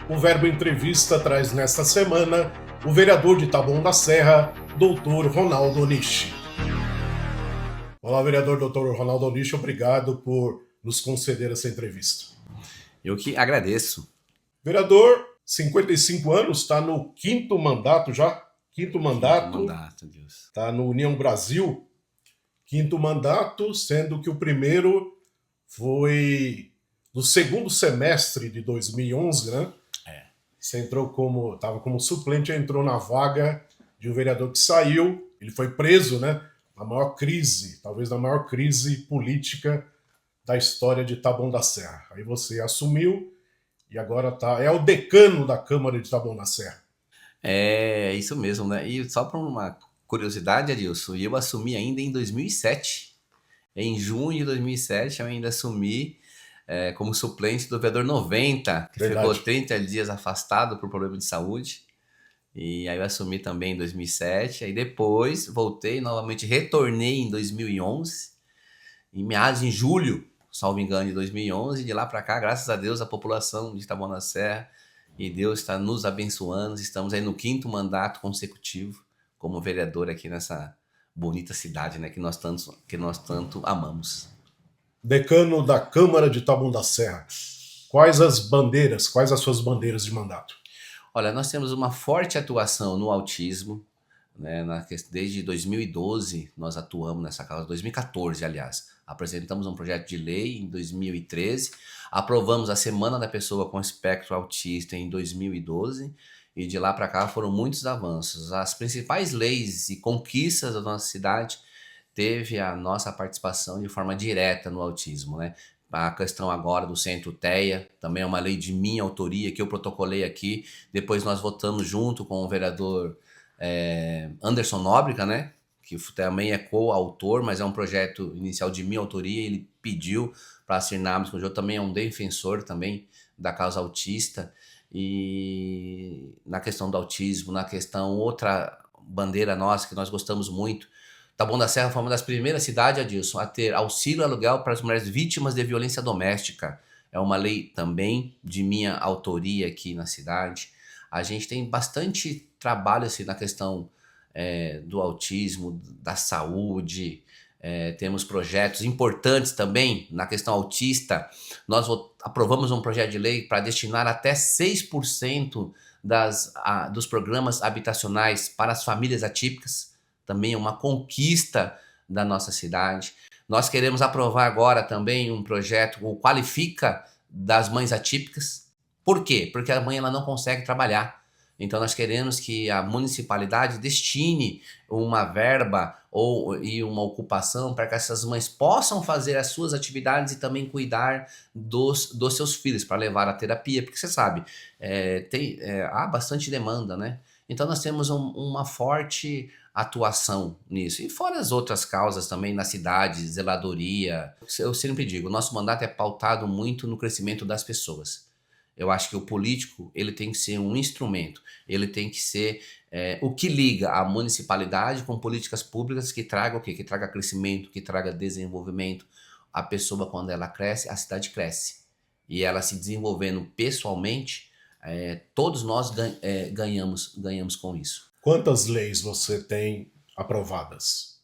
O Verbo Entrevista traz nesta semana o vereador de Taboão da Serra, Dr. Ronaldo Onishi. Olá, vereador Dr. Ronaldo Onishi, obrigado por nos conceder essa entrevista. Eu que agradeço. Vereador, 55 anos, está no quinto mandato já? Quinto mandato, Deus. Está no União Brasil. Quinto mandato, sendo que o primeiro foi no segundo semestre de 2011, né? Você estava como suplente, entrou na vaga de um vereador que saiu, ele foi preso, né? Na maior crise, talvez na maior crise política da história de Taboão da Serra. Aí você assumiu e agora é o decano da Câmara de Taboão da Serra. É isso mesmo, né? E só para uma curiosidade, Adilson, eu assumi ainda em 2007. Em junho de 2007, eu ainda assumi como suplente do vereador 90, que Verdade. ficou 30 dias afastado por problema de saúde. E aí eu assumi também em 2007. Aí depois voltei, novamente retornei em 2011, em julho, salvo engano, de 2011. De lá para cá, graças a Deus, a população de Taboão da Serra e Deus está nos abençoando. Estamos aí no quinto mandato consecutivo como vereador aqui nessa bonita cidade, né, que nós tanto amamos. Decano da Câmara de Taboão da Serra. Quais as suas bandeiras de mandato? Olha, nós temos uma forte atuação no autismo, né? Desde 2012 nós atuamos nessa causa, 2014, aliás. Apresentamos um projeto de lei em 2013, aprovamos a Semana da Pessoa com Espectro Autista em 2012 e de lá para cá foram muitos avanços. As principais leis e conquistas da nossa cidade teve a nossa participação de forma direta no autismo, né? A questão agora do Centro TEA, também é uma lei de minha autoria que eu protocolei aqui, depois nós votamos junto com o vereador Anderson Nóbrega, né? Que também é coautor, mas é um projeto inicial de minha autoria, ele pediu para assinarmos, porque eu também é um defensor também da causa autista, e na questão do autismo, na questão, outra bandeira nossa que nós gostamos muito, Taboão da Serra foi uma das primeiras cidades, Adilson, a ter auxílio aluguel para as mulheres vítimas de violência doméstica. É uma lei também de minha autoria aqui na cidade. A gente tem bastante trabalho assim, na questão do autismo, da saúde. Temos projetos importantes também na questão autista. Nós aprovamos um projeto de lei para destinar até 6% dos programas habitacionais para as famílias atípicas. Também é uma conquista da nossa cidade. Nós queremos aprovar agora também um projeto, o Qualifica das Mães Atípicas. Por quê? Porque a mãe ela não consegue trabalhar. Então nós queremos que a municipalidade destine uma verba e uma ocupação para que essas mães possam fazer as suas atividades e também cuidar dos seus filhos, para levar à terapia, porque você sabe, há bastante demanda, né? Então nós temos uma forte atuação nisso. E fora as outras causas também na cidade, zeladoria. Eu sempre digo, o nosso mandato é pautado muito no crescimento das pessoas. Eu acho que o político ele tem que ser um instrumento, ele tem que ser o que liga a municipalidade com políticas públicas que traga o quê? Que traga crescimento, que traga desenvolvimento. A pessoa, quando ela cresce, a cidade cresce. E ela se desenvolvendo pessoalmente, todos nós ganhamos com isso. Quantas leis você tem aprovadas?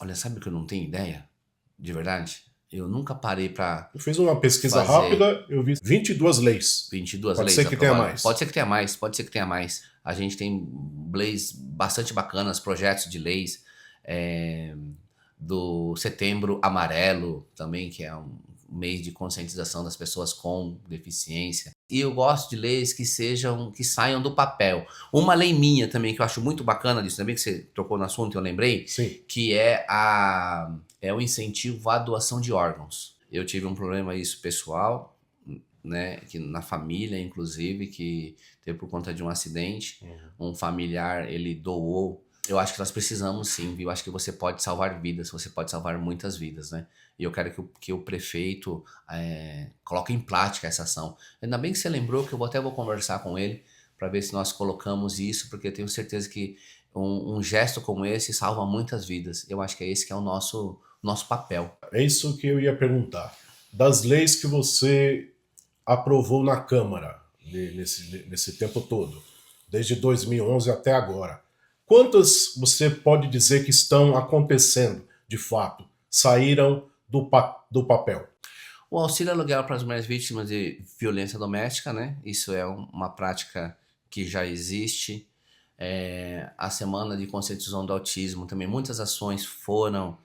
Olha, sabe que eu não tenho ideia? De verdade? Eu nunca parei para Eu fiz uma pesquisa rápida, eu vi 22 leis. 22 Pode leis ser que tenha aprovadas. mais. Pode ser que tenha mais. A gente tem leis bastante bacanas, projetos de leis do Setembro Amarelo também, que é um mês de conscientização das pessoas com deficiência. E eu gosto de leis que saiam do papel. Uma lei minha também, que eu acho muito bacana disso, também que você tocou no assunto, eu lembrei, Sim. que é o incentivo à doação de órgãos. Eu tive um problema isso pessoal, né, que na família, inclusive, que teve por conta de um acidente, um familiar, ele doou. Eu acho que nós precisamos sim, viu? Eu acho que você pode salvar vidas, você pode salvar muitas vidas, né? E eu quero que o prefeito coloque em prática essa ação. Ainda bem que você lembrou, que eu até vou conversar com ele para ver se nós colocamos isso, porque eu tenho certeza que um gesto como esse salva muitas vidas. Eu acho que é esse que é o nosso papel. É isso que eu ia perguntar. Das leis que você aprovou na Câmara, nesse tempo todo, desde 2011 até agora. Quantas você pode dizer que estão acontecendo, de fato, saíram do papel? O auxílio aluguel para as mulheres vítimas de violência doméstica, né? Isso é uma prática que já existe. A semana de conscientização do autismo também, muitas ações foram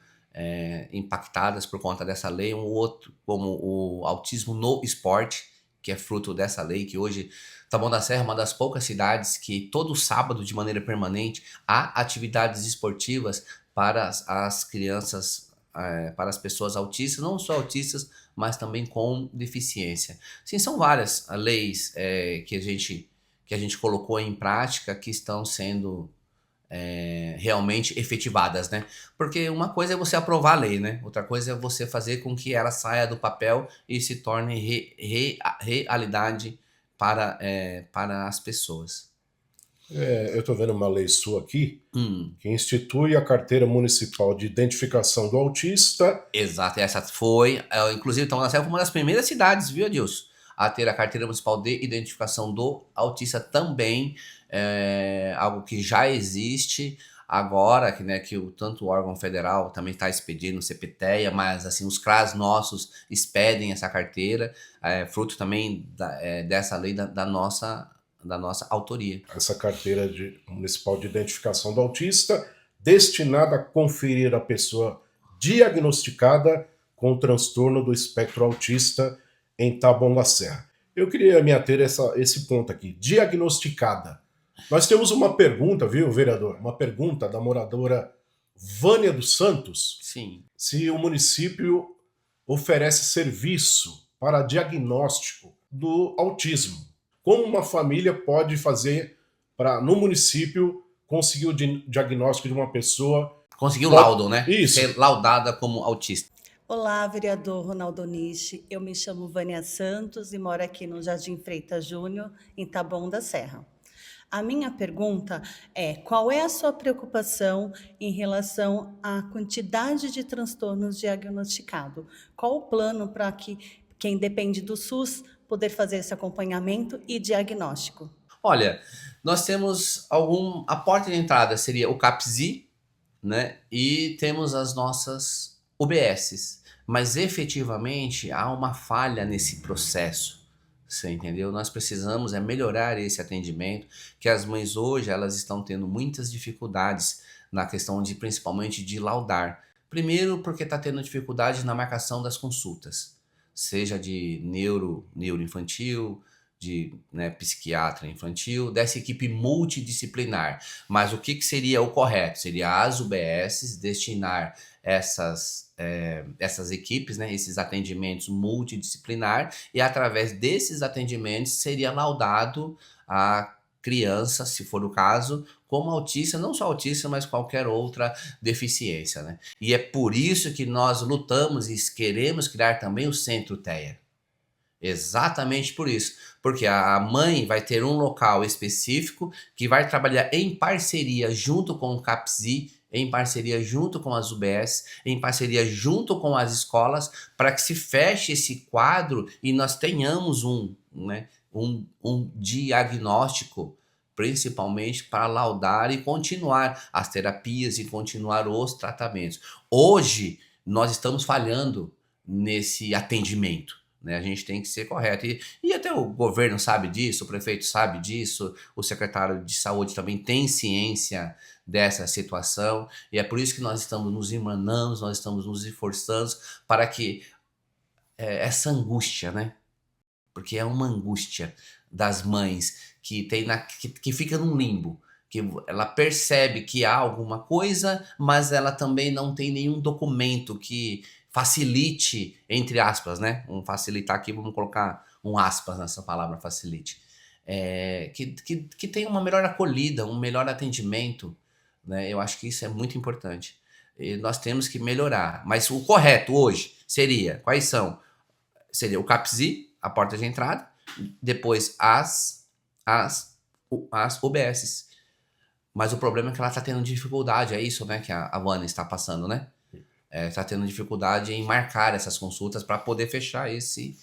impactadas por conta dessa lei. Um outro, como o autismo no esporte, que é fruto dessa lei, que hoje Taboão da Serra é uma das poucas cidades que todo sábado, de maneira permanente, há atividades esportivas para as crianças, para as pessoas autistas, não só autistas, mas também com deficiência. Sim, são várias leis que a gente colocou em prática que estão sendo realmente efetivadas, né? Porque uma coisa é você aprovar a lei, né? Outra coisa é você fazer com que ela saia do papel e se torne realidade para as pessoas. Eu estou vendo uma lei sua aqui, que institui a Carteira Municipal de Identificação do Autista. Exato, essa foi, inclusive, então, essa foi uma das primeiras cidades, viu, Adilson, a ter a Carteira Municipal de Identificação do Autista também, algo que já existe agora, que tanto o órgão federal também está expedindo, o CPTEA, mas assim, os CRAS nossos expedem essa carteira, fruto também dessa lei da nossa autoria. Essa Carteira Municipal de Identificação do Autista, destinada a conferir a pessoa diagnosticada com transtorno do espectro autista em Taboão da Serra. Eu queria me ater a esse ponto aqui, diagnosticada. Nós temos uma pergunta, viu, vereador? Uma pergunta da moradora Vânia dos Santos. Sim. Se o município oferece serviço para diagnóstico do autismo. Como uma família pode fazer para, no município, conseguir o diagnóstico de uma pessoa... Conseguir o laudo, né? Isso. Ser laudada como autista. Olá, vereador Ronaldo Nishi. Eu me chamo Vânia Santos e moro aqui no Jardim Freitas Júnior, em Taboão da Serra. A minha pergunta é: qual é a sua preocupação em relação à quantidade de transtornos diagnosticados? Qual o plano para que quem depende do SUS poder fazer esse acompanhamento e diagnóstico? Olha, nós temos a porta de entrada seria o CAPSI, né? E temos as nossas UBSs, mas efetivamente há uma falha nesse processo. Você entendeu? Nós precisamos melhorar esse atendimento, que as mães hoje elas estão tendo muitas dificuldades na questão principalmente de laudar. Primeiro porque está tendo dificuldade na marcação das consultas, seja de neuroinfantil, de psiquiatra infantil, dessa equipe multidisciplinar. Mas o que seria o correto? Seria as UBSs destinar essas equipes, esses atendimentos multidisciplinar, e através desses atendimentos seria laudado a criança, se for o caso, como autista, não só autista, mas qualquer outra deficiência, né? E é por isso que nós lutamos e queremos criar também o Centro TEA. Exatamente por isso, porque a mãe vai ter um local específico que vai trabalhar em parceria junto com o CAPSI, em parceria junto com as UBS, em parceria junto com as escolas, para que se feche esse quadro e nós tenhamos um diagnóstico, principalmente para laudar e continuar as terapias e continuar os tratamentos. Hoje, nós estamos falhando nesse atendimento. A gente tem que ser correto. E até o governo sabe disso, o prefeito sabe disso, o secretário de saúde também tem ciência dessa situação. E é por isso que nós estamos nos irmanando, nós estamos nos esforçando para que essa angústia, porque é uma angústia das mães que fica num limbo, que ela percebe que há alguma coisa, mas ela também não tem nenhum documento que facilite, entre aspas, vamos facilitar aqui, vamos colocar um aspas nessa palavra facilite, que tenha uma melhor acolhida, um melhor atendimento, Eu acho que isso é muito importante. E nós temos que melhorar, mas o correto hoje quais são? Seria o CAPSI, a porta de entrada, depois as UBSs. Mas o problema é que ela está tendo dificuldade, é isso, que a Vânia está passando, está tendo dificuldade em marcar essas consultas para poder fechar esse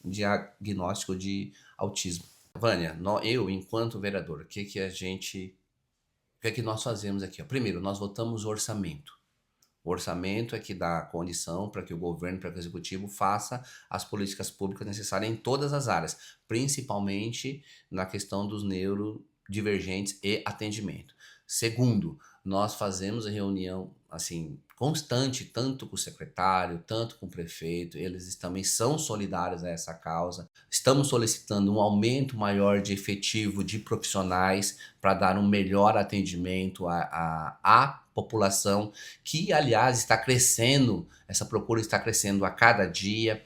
diagnóstico de autismo. Vânia, eu, enquanto vereador, o que nós fazemos aqui? Primeiro, nós votamos o orçamento. O orçamento é que dá condição para que o governo, para que o executivo faça as políticas públicas necessárias em todas as áreas, principalmente na questão dos neurodivergentes e atendimento. Segundo, nós fazemos a reunião assim constante, tanto com o secretário, tanto com o prefeito, eles também são solidários a essa causa. Estamos solicitando um aumento maior de efetivo de profissionais para dar um melhor atendimento à população, que aliás está crescendo, essa procura está crescendo a cada dia.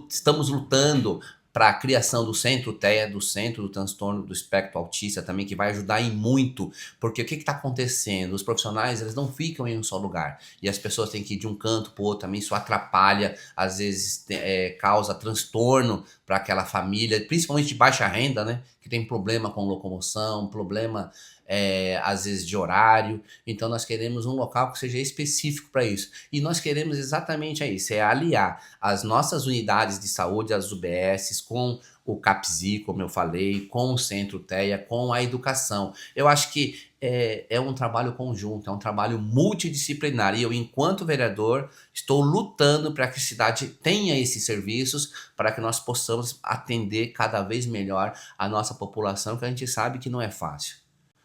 Estamos lutando para a criação do Centro TEA, do Centro do Transtorno do Espectro Autista também, que vai ajudar em muito, porque o que está acontecendo? Os profissionais, eles não ficam em um só lugar, e as pessoas têm que ir de um canto para o outro também, isso atrapalha, às vezes causa transtorno para aquela família, principalmente de baixa renda, né, que tem problema com locomoção, problema às vezes de horário. Então nós queremos um local que seja específico para isso, e nós queremos exatamente isso, aliar as nossas unidades de saúde, as UBSs, com o CAPSI, como eu falei, com o Centro TEA, com a educação. Eu acho que é um trabalho conjunto, é um trabalho multidisciplinar, e eu, enquanto vereador, estou lutando para que a cidade tenha esses serviços, para que nós possamos atender cada vez melhor a nossa população, que a gente sabe que não é fácil.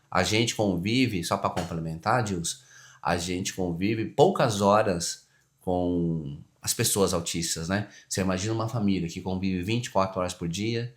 A gente convive, só para complementar, Dilson, a gente convive poucas horas com as pessoas autistas, né? Você imagina uma família que convive 24 horas por dia,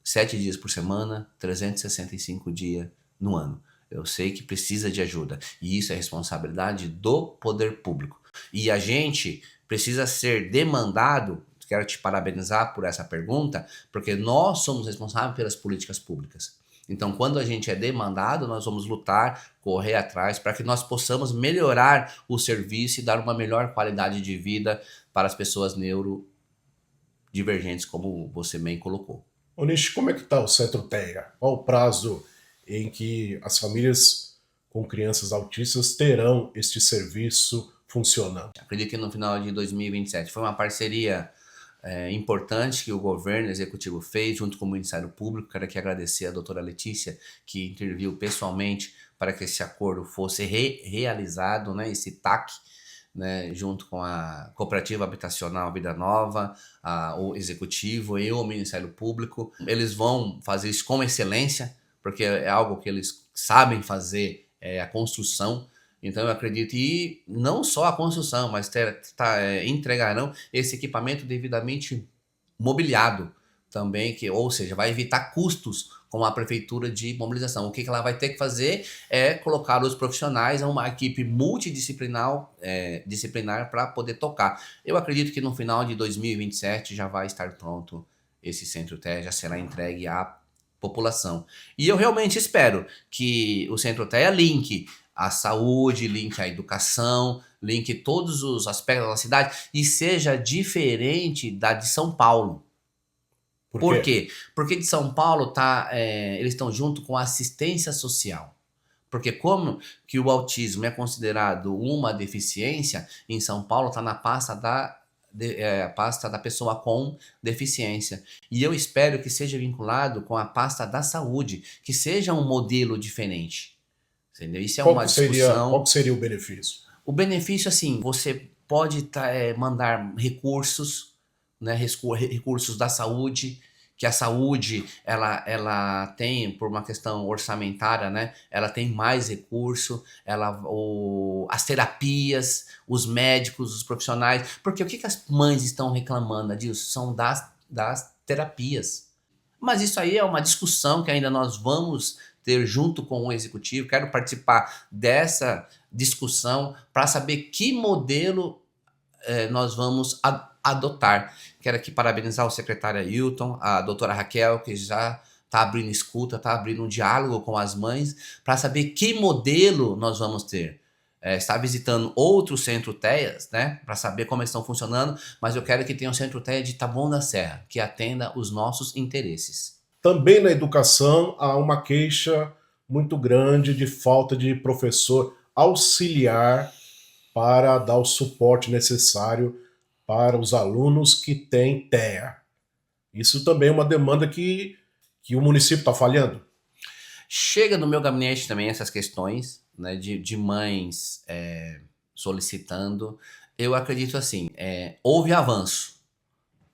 7 dias por semana, 365 dias no ano. Eu sei que precisa de ajuda, e isso é responsabilidade do poder público. E a gente precisa ser demandado. Quero te parabenizar por essa pergunta, porque nós somos responsáveis pelas políticas públicas. Então, quando a gente é demandado, nós vamos lutar, correr atrás, para que nós possamos melhorar o serviço e dar uma melhor qualidade de vida para as pessoas neurodivergentes, como você bem colocou. Nishi, como é que está o Centro TEA? Qual o prazo em que as famílias com crianças autistas terão este serviço funcionando? Acredito que no final de 2027. Foi uma parceria importante que o governo executivo fez junto com o Ministério Público. Quero aqui agradecer a doutora Letícia, que interviu pessoalmente para que esse acordo fosse realizado, né, esse TAC, né, junto com a Cooperativa Habitacional Vida Nova, o Executivo e o Ministério Público. Eles vão fazer isso com excelência, porque é algo que eles sabem fazer, a construção. Então eu acredito, e não só a construção, mas entregarão esse equipamento devidamente mobiliado também, ou seja, vai evitar custos com a prefeitura de mobilização. O que ela vai ter que fazer é colocar os profissionais em uma equipe multidisciplinar para poder tocar. Eu acredito que no final de 2027 já vai estar pronto esse Centro TEA, já será entregue à população. E eu realmente espero que o Centro TEA linke a saúde, linke a educação, linke todos os aspectos da cidade e seja diferente da de São Paulo. Por quê? Porque de São Paulo eles estão junto com a assistência social. Porque como que o autismo é considerado uma deficiência, em São Paulo está na pasta da pessoa com deficiência. E eu espero que seja vinculado com a pasta da saúde, que seja um modelo diferente. Entendeu? Isso é uma discussão. Qual seria o benefício? O benefício, assim, você pode mandar recursos, né, recursos da saúde, que a saúde, ela tem, por uma questão orçamentária, né, ela tem mais recurso, as terapias, os médicos, os profissionais, porque o que as mães estão reclamando disso? São das terapias. Mas isso aí é uma discussão que ainda nós vamos ter junto com o executivo. Quero participar dessa discussão para saber que modelo nós vamos adotar. Quero aqui parabenizar o secretário Ailton, a doutora Raquel, que já está abrindo escuta, está abrindo um diálogo com as mães para saber que modelo nós vamos ter. Está visitando outros Centro TEAs, né, para saber como eles estão funcionando, mas eu quero que tenha um Centro TEA de Taboão da Serra, que atenda os nossos interesses. Também na educação há uma queixa muito grande de falta de professor auxiliar para dar o suporte necessário para os alunos que têm TEA. Isso também é uma demanda que o município está falhando. Chega no meu gabinete também essas questões, né, de mães solicitando. Eu acredito assim, houve avanço,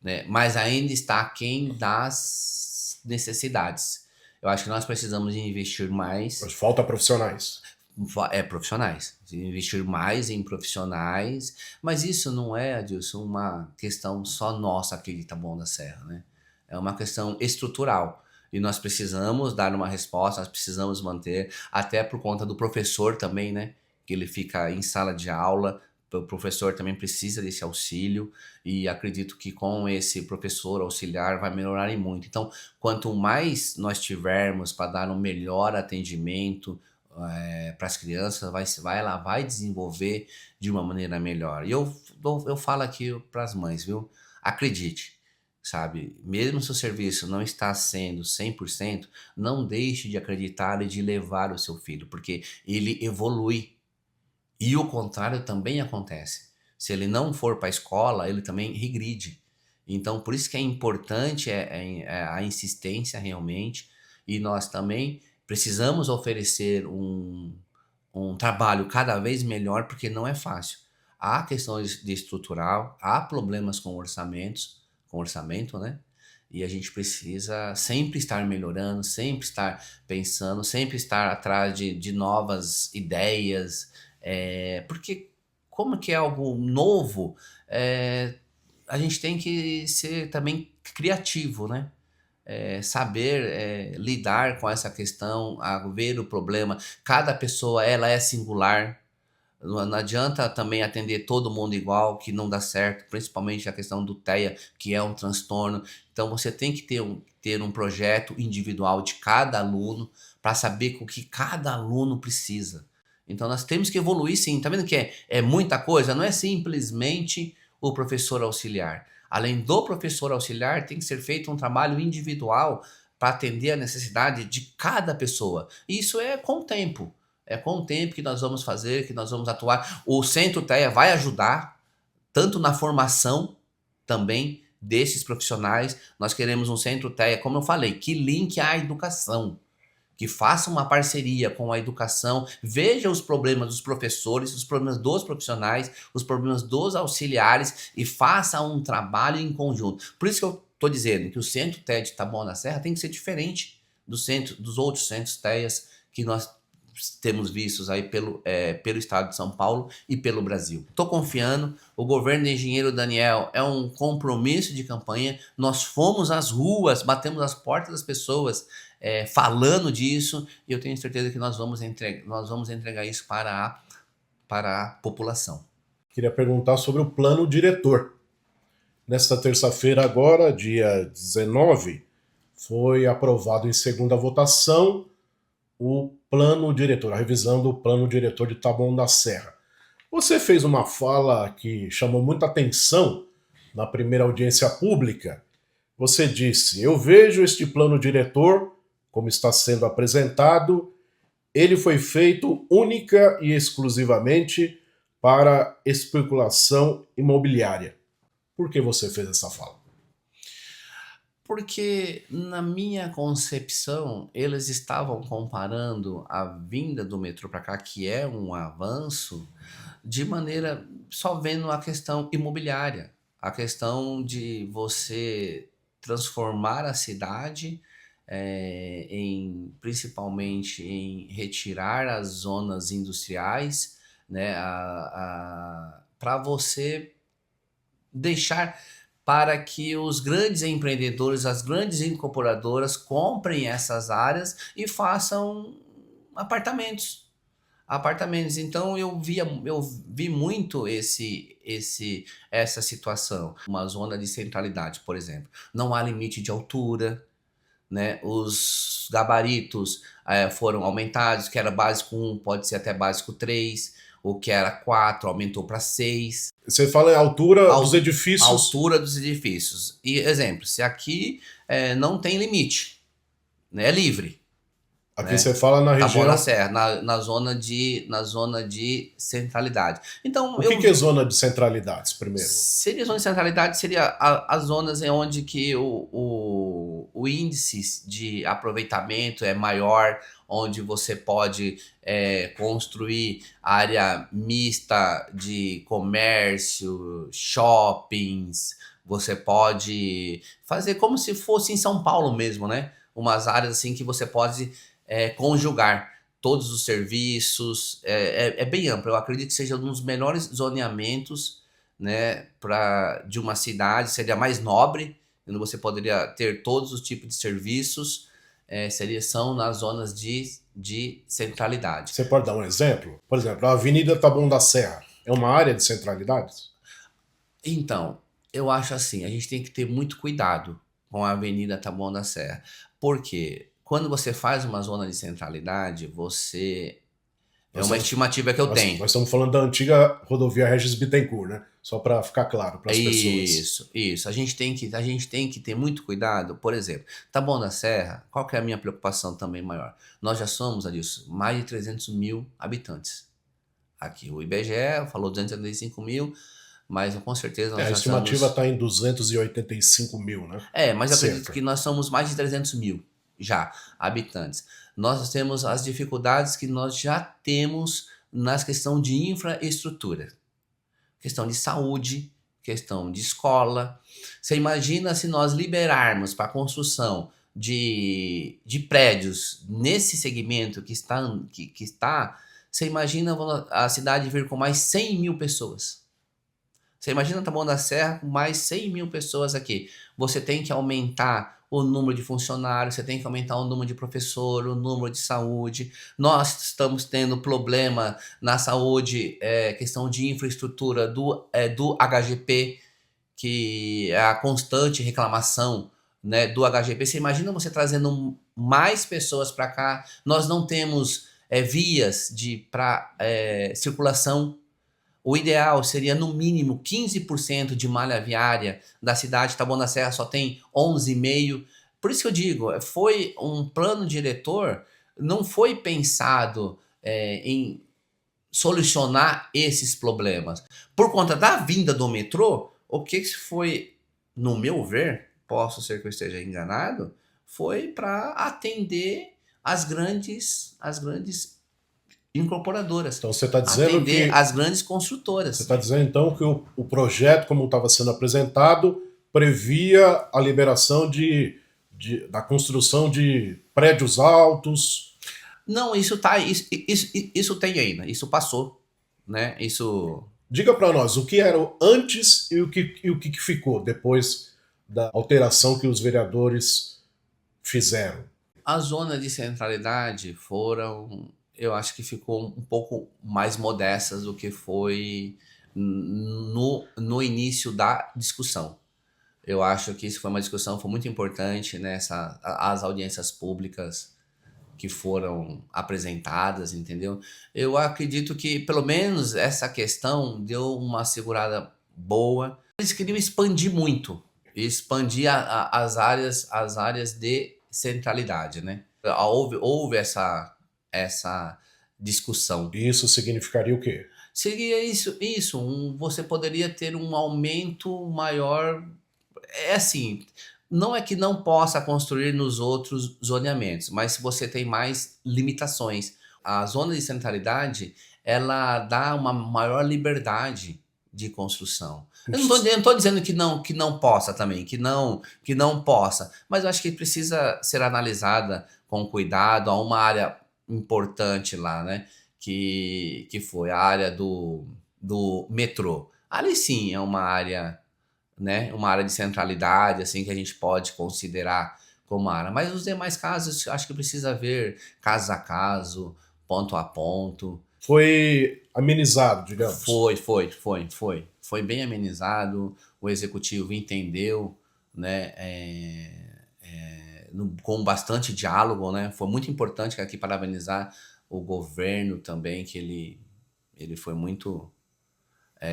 né, mas ainda está aquém das necessidades. Eu acho que nós precisamos de investir mais. Mas falta profissionais. Profissionais. Investir mais em profissionais. Mas isso não é, Adilson, uma questão só nossa aqui de Taboão da Serra, né? É uma questão estrutural. E nós precisamos dar uma resposta, nós precisamos manter, até por conta do professor também, né? Que ele fica em sala de aula, o professor também precisa desse auxílio, e acredito que com esse professor auxiliar vai melhorar e muito. Então, quanto mais nós tivermos para dar um melhor atendimento para as crianças, vai desenvolver de uma maneira melhor. E eu falo aqui para as mães, viu? Acredite, sabe? Mesmo se o serviço não está sendo 100%, não deixe de acreditar e de levar o seu filho, porque ele evolui. E o contrário também acontece. Se ele não for para a escola, ele também regride. Então, por isso que é importante a insistência realmente, e nós também precisamos oferecer um trabalho cada vez melhor, porque não é fácil. Há questões de estrutural, há problemas com orçamento, né? E a gente precisa sempre estar melhorando, sempre estar pensando, sempre estar atrás de novas ideias, porque como que é algo novo, a gente tem que ser também criativo, né? Saber lidar com essa questão, ver o problema. Cada pessoa ela é singular. Não adianta também atender todo mundo igual, que não dá certo, principalmente a questão do TEA, que é um transtorno. Então você tem que ter um projeto individual de cada aluno para saber o que cada aluno precisa. Então nós temos que evoluir sim. Tá vendo que é muita coisa? Não é simplesmente o professor auxiliar. Além do professor auxiliar, tem que ser feito um trabalho individual para atender a necessidade de cada pessoa. E isso é com o tempo. É com o tempo que nós vamos fazer, que nós vamos atuar. O Centro TEA vai ajudar, tanto na formação também desses profissionais. Nós queremos um Centro TEA, como eu falei, que linke à educação, que faça uma parceria com a educação, veja os problemas dos professores, os problemas dos profissionais, os problemas dos auxiliares e faça um trabalho em conjunto. Por isso que eu estou dizendo que o Centro TEA de Taboão da Serra tem que ser diferente dos outros centros TEAs que nós temos vistos aí pelo estado de São Paulo e pelo Brasil. Estou confiando, o governo do engenheiro Daniel é um compromisso de campanha, nós fomos às ruas, batemos as portas das pessoas falando disso, e eu tenho certeza que nós vamos entregar isso para a população. Queria perguntar sobre o plano diretor. Nesta terça-feira agora, dia 19, foi aprovado em segunda votação o plano diretor, a revisão do plano diretor de Taboão da Serra. Você fez uma fala que chamou muita atenção na primeira audiência pública. Você disse: eu vejo este plano diretor, como está sendo apresentado, ele foi feito única e exclusivamente para especulação imobiliária. Por que você fez essa fala? Porque, na minha concepção, eles estavam comparando a vinda do metrô para cá, que é um avanço, de maneira só vendo a questão imobiliária, a questão de você transformar a cidade principalmente em retirar as zonas industriais, né, para você deixar para que os grandes empreendedores, as grandes incorporadoras comprem essas áreas e façam apartamentos. Então eu vi muito essa situação. Uma zona de centralidade, por exemplo. Não há limite de altura, né? Os gabaritos foram aumentados, que era básico 1, pode ser até básico 3, o que era 4 aumentou para 6. Você fala em altura dos edifícios? Altura dos edifícios. E, exemplo, se aqui não tem limite, né, é livre. Aqui né? você fala na Taboão região... da Serra, na zona de centralidade. Então, O que é zona de centralidades, primeiro? seria zona de centralidade, seria as zonas em onde que o índice de aproveitamento é maior, onde você pode construir área mista de comércio, shoppings, você pode fazer como se fosse em São Paulo mesmo, né? Umas áreas assim que você pode conjugar todos os serviços, é bem amplo. Eu acredito que seja um dos melhores zoneamentos, né, de uma cidade, seria mais nobre, onde você poderia ter todos os tipos de serviços, são nas zonas de centralidade. Você pode dar um exemplo? Por exemplo, a Avenida Taboão da Serra é uma área de centralidades? Então, eu acho assim, a gente tem que ter muito cuidado com a Avenida Taboão da Serra, porque quando você faz uma zona de centralidade, é uma estimativa que eu tenho. Nós estamos falando da antiga rodovia Regis Bittencourt, né? Só para ficar claro para as pessoas. Isso. A gente tem que ter muito cuidado. Por exemplo, Taboão da Serra, qual que é a minha preocupação também maior? Nós já somos, Adilson, mais de 300 mil habitantes. Aqui o IBGE falou 275 mil, mas com certeza nós A já estimativa somos... está em 285 mil, né? mas eu acredito Cerca. que nós somos mais de 300 mil já habitantes. Nós temos as dificuldades que nós já temos nas questão de infraestrutura. Questão de saúde, questão de escola. Você imagina se nós liberarmos para a construção de prédios nesse segmento que está, você imagina a cidade vir com mais 100 mil pessoas. Você imagina Taboão da Serra com mais 100 mil pessoas aqui. Você tem que aumentar o número de funcionários, você tem que aumentar o número de professor, o número de saúde. Nós estamos tendo problema na saúde, questão de infraestrutura do HGP, que é a constante reclamação, né, do HGP. Você imagina você trazendo mais pessoas para cá. Nós não temos vias para circulação. O ideal seria, no mínimo, 15% de malha viária da cidade. Taboão da Serra só tem 11,5%. Por isso que eu digo, foi um plano diretor, não foi pensado em solucionar esses problemas. Por conta da vinda do metrô, o que foi, no meu ver, posso ser que eu esteja enganado, foi para atender as grandes incorporadoras. Então você está dizendo atender as grandes construtoras. Você está dizendo então que o projeto, como estava sendo apresentado, previa a liberação da construção de prédios altos. Não, isso tem ainda, isso passou, né? Isso. Diga para nós o que era antes e o que ficou depois da alteração que os vereadores fizeram. As zonas de centralidade eu acho que ficou um pouco mais modestas do que foi no início da discussão. Eu acho que isso foi uma discussão, foi muito importante, né? As audiências públicas que foram apresentadas, entendeu? Eu acredito que, pelo menos, essa questão deu uma segurada boa. Eles queriam expandir muito, as áreas de centralidade, né? Houve essa discussão. E isso significaria o quê? Seria isso, você poderia ter um aumento maior. É assim, não é que não possa construir nos outros zoneamentos, mas se você tem mais limitações. A zona de centralidade, ela dá uma maior liberdade de construção. Eu não estou dizendo que não possa também, que não possa, mas eu acho que precisa ser analisada com cuidado. Há uma área importante lá, né, que foi a área do metrô. Ali sim é uma área, né, uma área de centralidade, assim, que a gente pode considerar como área. Mas os demais casos, acho que precisa ver caso a caso, ponto a ponto. Foi amenizado, digamos. Foi bem amenizado. O executivo entendeu, né, com bastante diálogo, né? Foi muito importante aqui parabenizar o governo também, que ele foi muito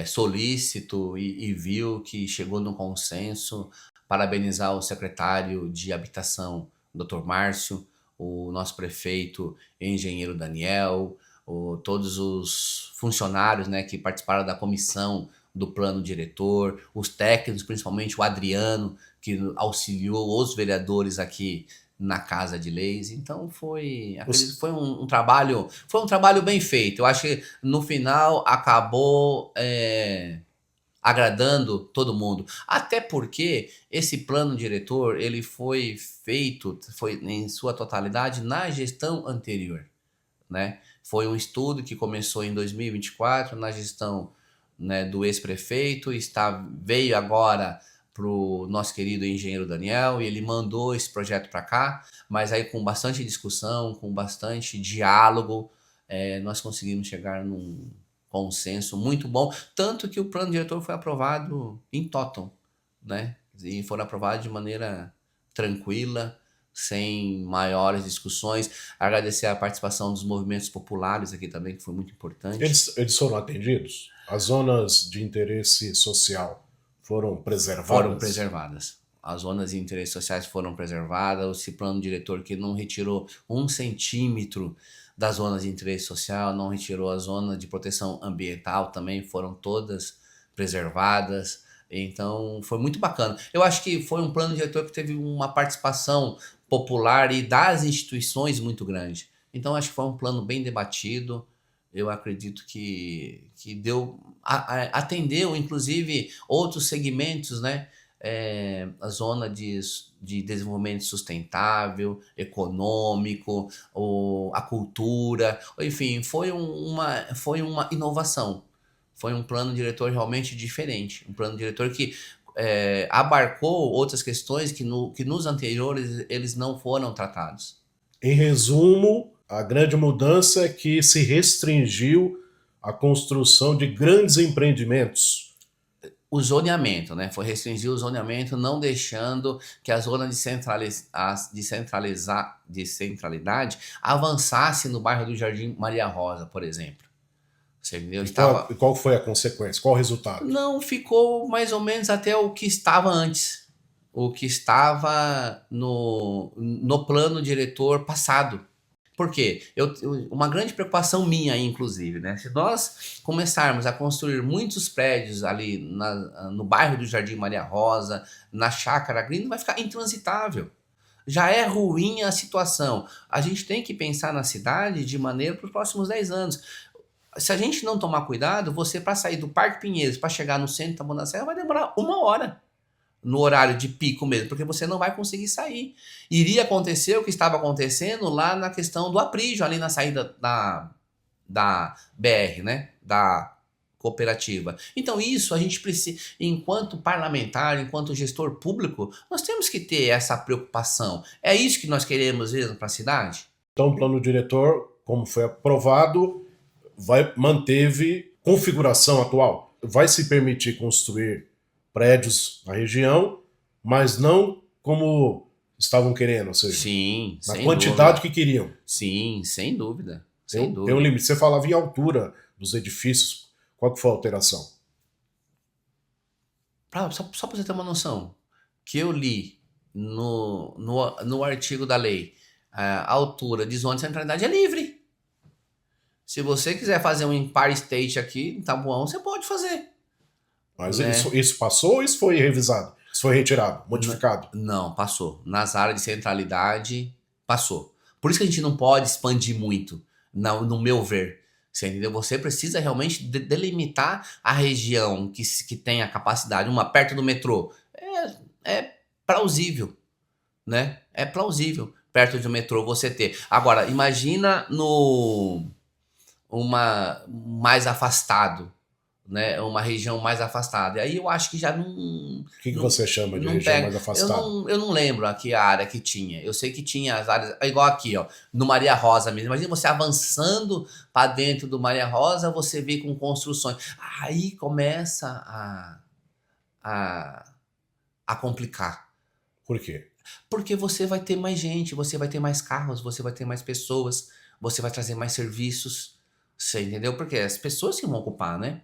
solícito e viu que chegou num consenso. Parabenizar o secretário de Habitação, Dr. Márcio, o nosso prefeito, engenheiro Daniel, todos os funcionários, né, que participaram da comissão do plano diretor, os técnicos, principalmente o Adriano, que auxiliou os vereadores aqui na Casa de Leis. Então acredito que foi um trabalho bem feito. Eu acho que no final acabou agradando todo mundo. Até porque esse plano diretor, ele foi feito, foi em sua totalidade na gestão anterior, né? Foi um estudo que começou em 2024 na gestão, né, do ex-prefeito, veio agora para o nosso querido engenheiro Daniel, e ele mandou esse projeto para cá, mas aí com bastante discussão, com bastante diálogo, nós conseguimos chegar num consenso muito bom, tanto que o plano diretor foi aprovado em total, né? E foram aprovados de maneira tranquila, sem maiores discussões. Agradecer a participação dos movimentos populares aqui também, que foi muito importante. Eles foram atendidos? As zonas de interesse social foram preservadas? Foram preservadas. As zonas de interesse sociais foram preservadas. Esse plano diretor que não retirou 1 centímetro das zonas de interesse social, não retirou a zona de proteção ambiental também, foram todas preservadas. Então foi muito bacana. Eu acho que foi um plano diretor que teve uma participação popular e das instituições muito grande. Então acho que foi um plano bem debatido. Eu acredito que atendeu inclusive outros segmentos, né? A zona de desenvolvimento sustentável, econômico, a cultura, enfim, foi uma inovação. Foi um plano diretor realmente diferente, um plano diretor que abarcou outras questões que nos anteriores eles não foram tratados. Em resumo, a grande mudança é que se restringiu a construção de grandes empreendimentos. O zoneamento, né? Foi restringir o zoneamento, não deixando que a zona de centralidade avançasse no bairro do Jardim Maria Rosa, por exemplo. Você entendeu? Qual foi a consequência? Qual o resultado? Não, ficou mais ou menos até o que estava antes. O que estava no plano diretor passado. Por quê? Uma grande preocupação minha, inclusive, né? Se nós começarmos a construir muitos prédios ali no bairro do Jardim Maria Rosa, na Chácara Green, vai ficar intransitável. Já é ruim a situação. A gente tem que pensar na cidade de maneira para os próximos 10 anos. Se a gente não tomar cuidado, você para sair do Parque Pinheiros, para chegar no centro da Taboão da Serra, vai demorar 1 hora. No horário de pico mesmo, porque você não vai conseguir sair. Iria acontecer o que estava acontecendo lá na questão do Aprígio, ali na saída da BR, né? Da cooperativa. Então isso a gente precisa, enquanto parlamentar, enquanto gestor público, nós temos que ter essa preocupação. É isso que nós queremos mesmo para a cidade? Então o plano diretor, como foi aprovado, manteve configuração atual. Vai se permitir construir prédios na região, mas não como estavam querendo, ou seja, sim, na quantidade que queriam. Sim, sem dúvida. Tem um limite. Você falava em altura dos edifícios. Qual que foi a alteração? Só para você ter uma noção, que eu li no artigo da lei, a altura de zona de centralidade é livre. Se você quiser fazer um Empire State aqui em Taboão, você pode fazer. Mas isso passou ou isso foi revisado? Isso foi retirado, modificado? Não, passou. Nas áreas de centralidade, passou. Por isso que a gente não pode expandir muito, no meu ver. Você entendeu? Você precisa realmente delimitar a região que tem a capacidade. Uma perto do metrô. É plausível, né? É plausível perto do metrô você ter. Agora, imagina mais afastado, né, uma região mais afastada. E aí eu acho que já não... O que você chama de região mais afastada? Eu não lembro aqui a área que tinha. Eu sei que tinha as áreas... Igual aqui, ó, no Maria Rosa mesmo. Imagina você avançando para dentro do Maria Rosa, você vê com construções. Aí começa a complicar. Por quê? Porque você vai ter mais gente, você vai ter mais carros, você vai ter mais pessoas, você vai trazer mais serviços. Você entendeu? Porque é as pessoas que vão ocupar, né?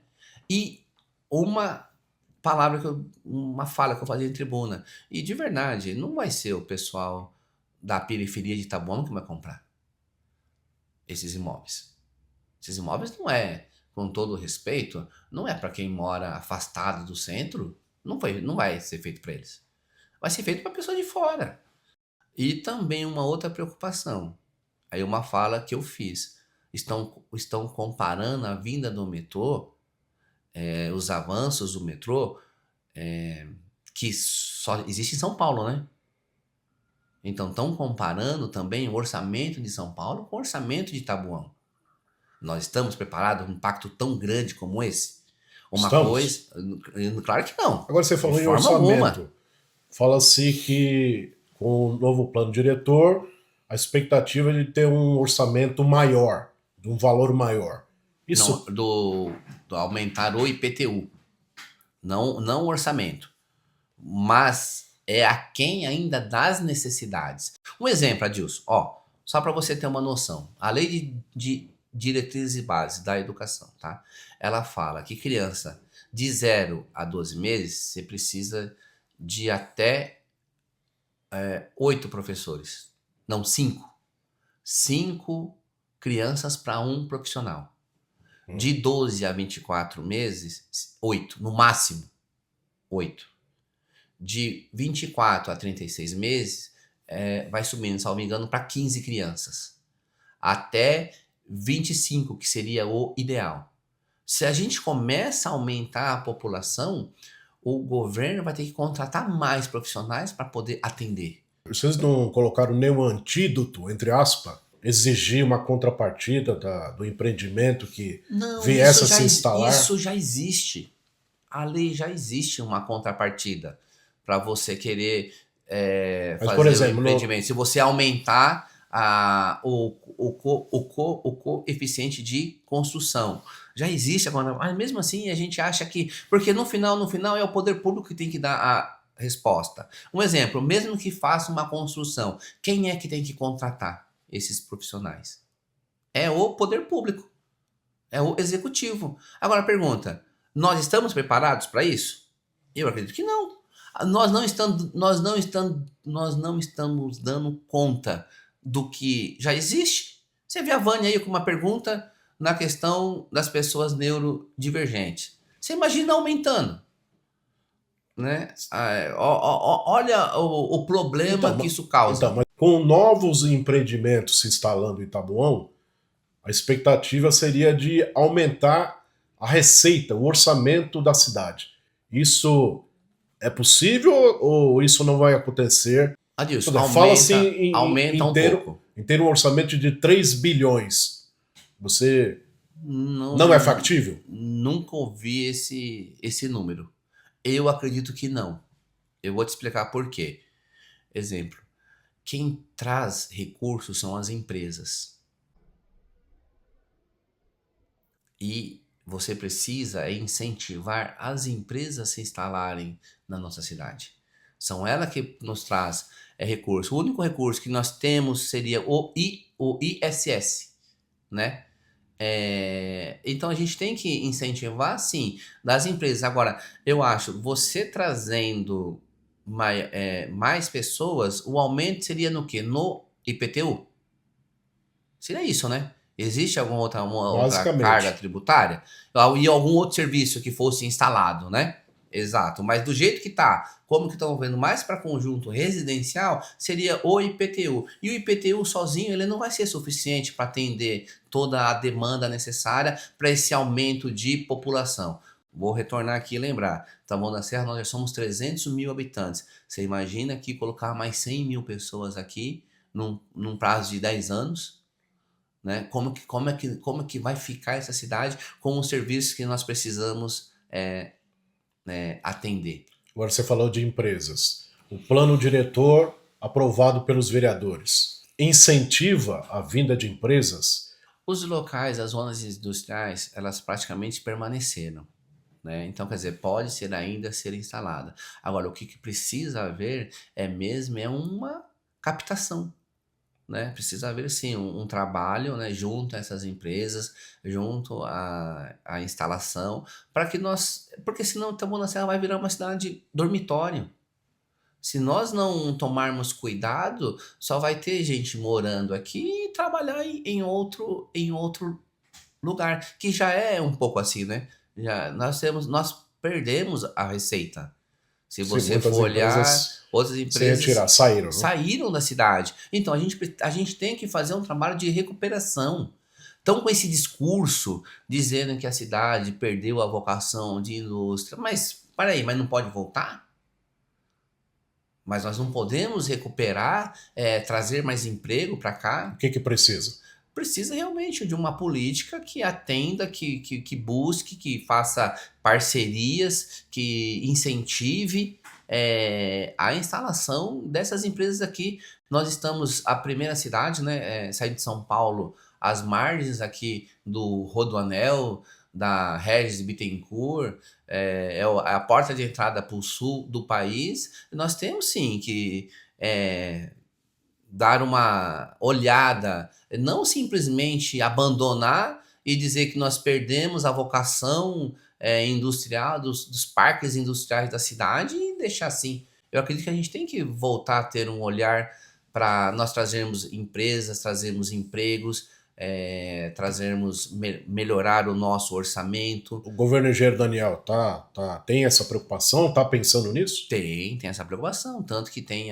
E uma fala que eu fazia em tribuna. E de verdade, não vai ser o pessoal da periferia de Itabuão que vai comprar esses imóveis. Esses imóveis não é, com todo respeito, não é para quem mora afastado do centro, não vai ser feito para eles. Vai ser feito para pessoa de fora. E também uma outra preocupação, aí uma fala que eu fiz, estão comparando a vinda do metrô, os avanços do metrô, que só existe em São Paulo, né? Então estão comparando também o orçamento de São Paulo com o orçamento de Itabuão. Nós estamos preparados para um impacto tão grande como esse? Uma Estamos? coisa, claro que não. Agora você falou De em forma orçamento. alguma. Fala-se que com o novo plano diretor, a expectativa é de ter um orçamento maior, de um valor maior. Não, Isso do aumentar o IPTU, não o orçamento, mas é aquém ainda das necessidades. Um exemplo, Adilson, só para você ter uma noção, a lei de diretrizes e bases da educação, tá? Ela fala que criança de 0 a 12 meses, você precisa de até 8 professores, não 5. 5 crianças para um profissional. De 12 a 24 meses, 8, no máximo, 8. De 24 a 36 meses, vai subindo, se não me engano, para 15 crianças. Até 25, que seria o ideal. Se a gente começa a aumentar a população, o governo vai ter que contratar mais profissionais para poder atender. Vocês não colocaram nenhum antídoto, entre aspas, exigir uma contrapartida do empreendimento que viesse a se instalar? Isso já existe. A lei já existe uma contrapartida para você querer Mas, fazer por exemplo, o empreendimento. Se você aumentar o coeficiente de construção. Já existe agora, mas mesmo assim a gente acha que... Porque no final é o poder público que tem que dar a resposta. Um exemplo, mesmo que faça uma construção, quem é que tem que contratar esses profissionais? É o poder público. É o executivo. Agora pergunta, nós estamos preparados para isso? Eu acredito que não. Nós não estamos dando conta do que já existe. Você vê a Vânia aí com uma pergunta na questão das pessoas neurodivergentes. Você imagina aumentando, né? Olha o problema que isso causa. Então, mas com novos empreendimentos se instalando em Itabuão, a expectativa seria de aumentar a receita, o orçamento da cidade. Isso é possível ou isso não vai acontecer? Adilson, Fala-se aumenta um pouco. em ter um orçamento de 3 bilhões. Você não é factível? Nunca ouvi esse número. Eu acredito que não. Eu vou te explicar por quê. Exemplo, quem traz recursos são as empresas. E você precisa incentivar as empresas a se instalarem na nossa cidade. São elas que nos traz recurso. O único recurso que nós temos seria o ISS, né? Então a gente tem que incentivar, sim, das empresas. Agora, eu acho, você trazendo mais pessoas, o aumento seria no quê? No IPTU? Seria isso, né? Existe alguma outra carga tributária? E algum outro serviço que fosse instalado, né? Exato, mas do jeito que tá, como que estão vendo mais para conjunto residencial, seria o IPTU. E o IPTU sozinho, ele não vai ser suficiente para atender toda a demanda necessária para esse aumento de população. Vou retornar aqui e lembrar, Taboão da Serra nós já somos 300 mil habitantes. Você imagina aqui colocar mais 100 mil pessoas aqui num prazo de 10 anos? Né? Como que vai ficar essa cidade com os serviços que nós precisamos atender? Agora você falou de empresas. O plano diretor aprovado pelos vereadores incentiva a vinda de empresas? Os locais, as zonas industriais, elas praticamente permaneceram, né? Então, quer dizer, pode ser ainda ser instalada. Agora, o que precisa haver mesmo uma captação, né? Precisa haver, sim, um trabalho, né, junto a essas empresas, junto à instalação, para que porque senão Taboão da Serra vai virar uma cidade de dormitório. Se nós não tomarmos cuidado, só vai ter gente morando aqui e trabalhar em outro lugar, que já é um pouco assim, né? Nós perdemos a receita. Se Sim, você muitas for olhar, empresas outras se retirar, empresas saíram, né? saíram da cidade. Então a gente tem que fazer um trabalho de recuperação. Então, com esse discurso dizendo que a cidade perdeu a vocação de indústria, mas peraí, mas não pode voltar? Mas nós não podemos recuperar, trazer mais emprego para cá? O que que precisa? Precisa realmente de uma política que atenda, que busque, que faça parcerias, que incentive a instalação dessas empresas aqui. Nós estamos, a primeira cidade, né, sair de São Paulo, às margens aqui do Rodoanel, da Regis Bittencourt, a porta de entrada para o sul do país. Nós temos sim que dar uma olhada, não simplesmente abandonar e dizer que nós perdemos a vocação industrial dos parques industriais da cidade e deixar assim. Eu acredito que a gente tem que voltar a ter um olhar para nós trazermos empresas, trazermos empregos, melhorar o nosso orçamento. O governo engenheiro Daniel tem essa preocupação? Tá pensando nisso? Tem essa preocupação, tanto que tem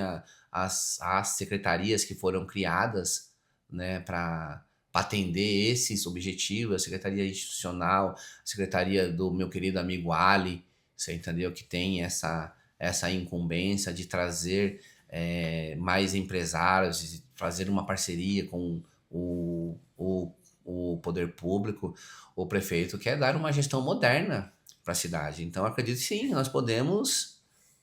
as secretarias que foram criadas, né, para atender esses objetivos, a Secretaria Institucional, a Secretaria do meu querido amigo Ali, você entendeu, que tem essa incumbência de trazer mais empresários, de fazer uma parceria com o poder público. O prefeito quer dar uma gestão moderna para a cidade. Então, acredito que sim, nós podemos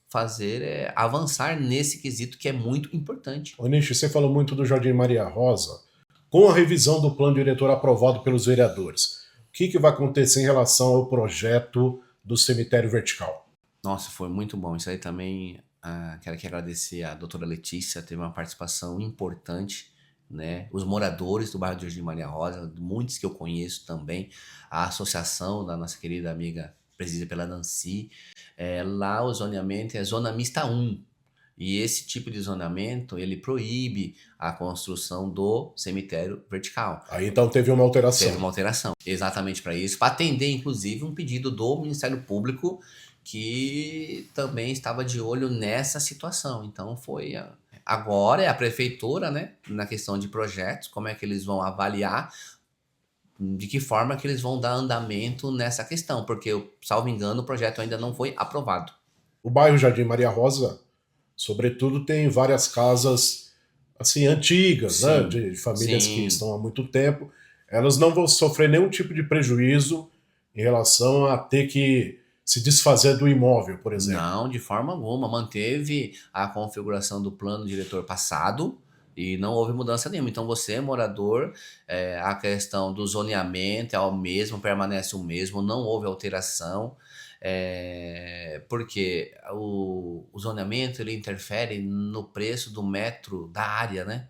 fazer avançar nesse quesito que é muito importante. Ô Nishi, você falou muito do Jardim Maria Rosa. Com a revisão do plano diretor aprovado pelos vereadores, o que vai acontecer em relação ao projeto do cemitério vertical? Nossa, foi muito bom. Isso aí também, quero aqui agradecer a doutora Letícia, teve uma participação importante, né? Os moradores do bairro do Jardim Maria Rosa, muitos que eu conheço também, a associação da nossa querida amiga presidida pela Nancy, lá o zoneamento é zona mista 1, e esse tipo de zoneamento, ele proíbe a construção do cemitério vertical. Aí então teve uma alteração. Teve uma alteração, exatamente para isso, para atender inclusive um pedido do Ministério Público, que também estava de olho nessa situação. Então agora é a prefeitura, né, na questão de projetos, como é que eles vão avaliar, de que forma que eles vão dar andamento nessa questão, porque, salvo engano, o projeto ainda não foi aprovado. O bairro Jardim Maria Rosa, sobretudo, tem várias casas assim antigas, Sim, né, de famílias sim. que estão há muito tempo. Elas não vão sofrer nenhum tipo de prejuízo em relação a ter que se desfazer do imóvel, por exemplo. Não, de forma alguma. Manteve a configuração do plano diretor passado e não houve mudança nenhuma. Então, você, morador, a questão do zoneamento é o mesmo, permanece o mesmo, não houve alteração, porque o zoneamento ele interfere no preço do metro da área, né?